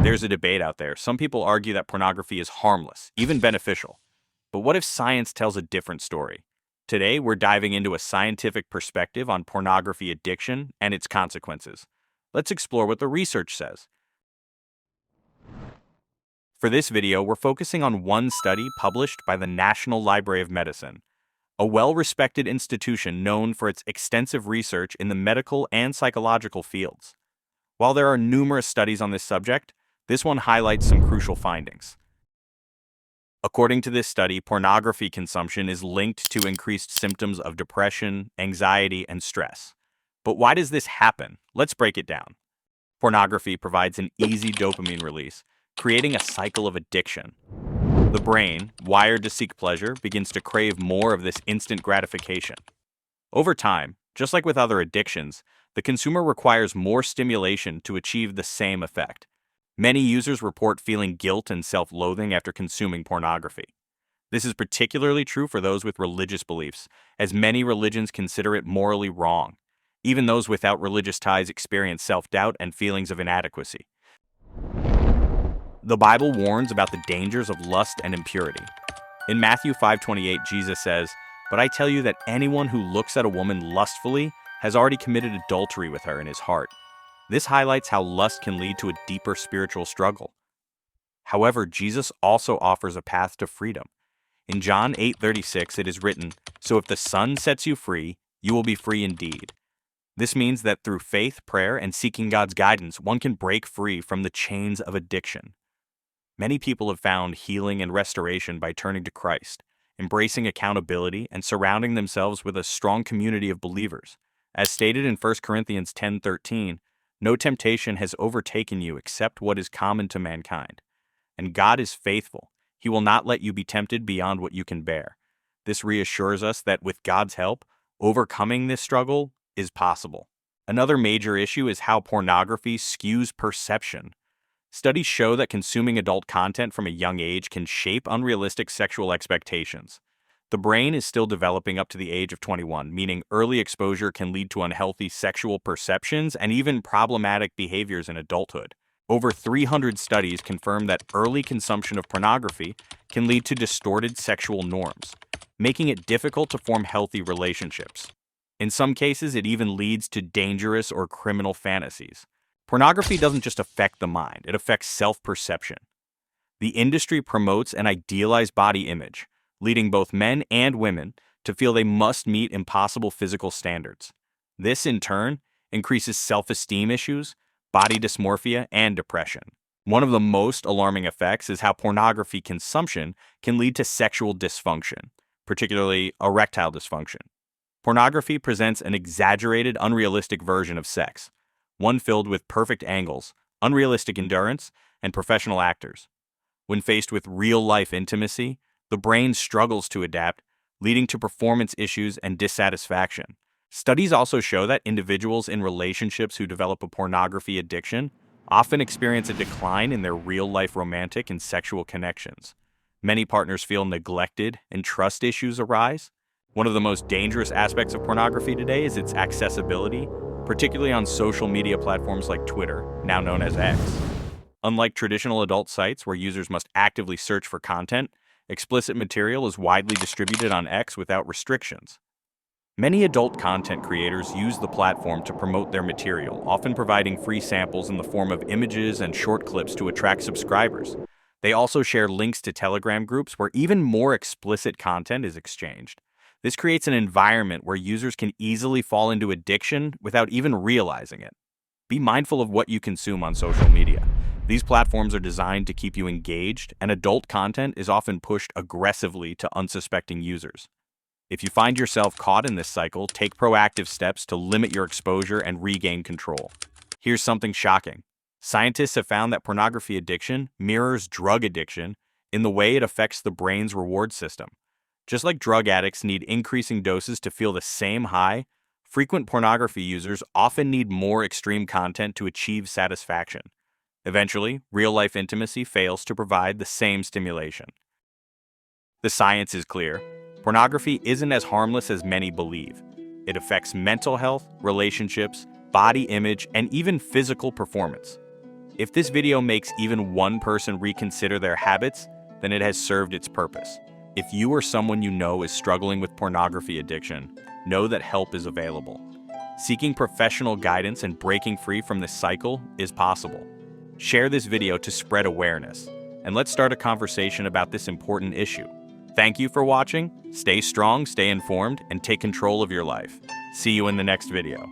There's a debate out there. Some people argue that pornography is harmless, even beneficial. But what if science tells a different story? Today, we're diving into a scientific perspective on pornography addiction and its consequences. Let's explore what the research says. For this video, we're focusing on one study published by the National Library of Medicine, a well-respected institution known for its extensive research in the medical and psychological fields. While there are numerous studies on this subject, this one highlights some crucial findings. According to this study, pornography consumption is linked to increased symptoms of depression, anxiety, and stress. But why does this happen? Let's break it down. Pornography provides an easy dopamine release, creating a cycle of addiction. The brain, wired to seek pleasure, begins to crave more of this instant gratification. Over time, just like with other addictions, the consumer requires more stimulation to achieve the same effect. Many users report feeling guilt and self-loathing after consuming pornography. This is particularly true for those with religious beliefs, as many religions consider it morally wrong. Even those without religious ties experience self-doubt and feelings of inadequacy. The Bible warns about the dangers of lust and impurity. In Matthew 5:28, Jesus says, "But I tell you that anyone who looks at a woman lustfully has already committed adultery with her in his heart." This highlights how lust can lead to a deeper spiritual struggle. However, Jesus also offers a path to freedom. In John 8:36, it is written, "So if the Son sets you free, you will be free indeed." This means that through faith, prayer, and seeking God's guidance, one can break free from the chains of addiction. Many people have found healing and restoration by turning to Christ, embracing accountability, and surrounding themselves with a strong community of believers. As stated in 1 Corinthians 10:13, "No temptation has overtaken you except what is common to mankind. And God is faithful. He will not let you be tempted beyond what you can bear." This reassures us that with God's help, overcoming this struggle is possible. Another major issue is how pornography skews perception. Studies show that consuming adult content from a young age can shape unrealistic sexual expectations. The brain is still developing up to the age of 21, meaning early exposure can lead to unhealthy sexual perceptions and even problematic behaviors in adulthood. Over 300 studies confirm that early consumption of pornography can lead to distorted sexual norms, making it difficult to form healthy relationships. In some cases, it even leads to dangerous or criminal fantasies. Pornography doesn't just affect the mind, it affects self-perception. The industry promotes an idealized body image, leading both men and women to feel they must meet impossible physical standards. This, in turn, increases self-esteem issues, body dysmorphia, and depression. One of the most alarming effects is how pornography consumption can lead to sexual dysfunction, particularly erectile dysfunction. Pornography presents an exaggerated, unrealistic version of sex, one filled with perfect angles, unrealistic endurance, and professional actors. When faced with real-life intimacy, the brain struggles to adapt, leading to performance issues and dissatisfaction. Studies also show that individuals in relationships who develop a pornography addiction often experience a decline in their real-life romantic and sexual connections. Many partners feel neglected and trust issues arise. One of the most dangerous aspects of pornography today is its accessibility, particularly on social media platforms like Twitter, now known as X. Unlike traditional adult sites where users must actively search for content, explicit material is widely distributed on X without restrictions. Many adult content creators use the platform to promote their material, often providing free samples in the form of images and short clips to attract subscribers. They also share links to Telegram groups where even more explicit content is exchanged. This creates an environment where users can easily fall into addiction without even realizing it. Be mindful of what you consume on social media. These platforms are designed to keep you engaged, and adult content is often pushed aggressively to unsuspecting users. If you find yourself caught in this cycle, take proactive steps to limit your exposure and regain control. Here's something shocking. Scientists have found that pornography addiction mirrors drug addiction in the way it affects the brain's reward system. Just like drug addicts need increasing doses to feel the same high, frequent pornography users often need more extreme content to achieve satisfaction. Eventually, real-life intimacy fails to provide the same stimulation. The science is clear. Pornography isn't as harmless as many believe. It affects mental health, relationships, body image, and even physical performance. If this video makes even one person reconsider their habits, then it has served its purpose. If you or someone you know is struggling with pornography addiction, know that help is available. Seeking professional guidance and breaking free from this cycle is possible. Share this video to spread awareness, and let's start a conversation about this important issue. Thank you for watching. Stay strong, stay informed, and take control of your life. See you in the next video.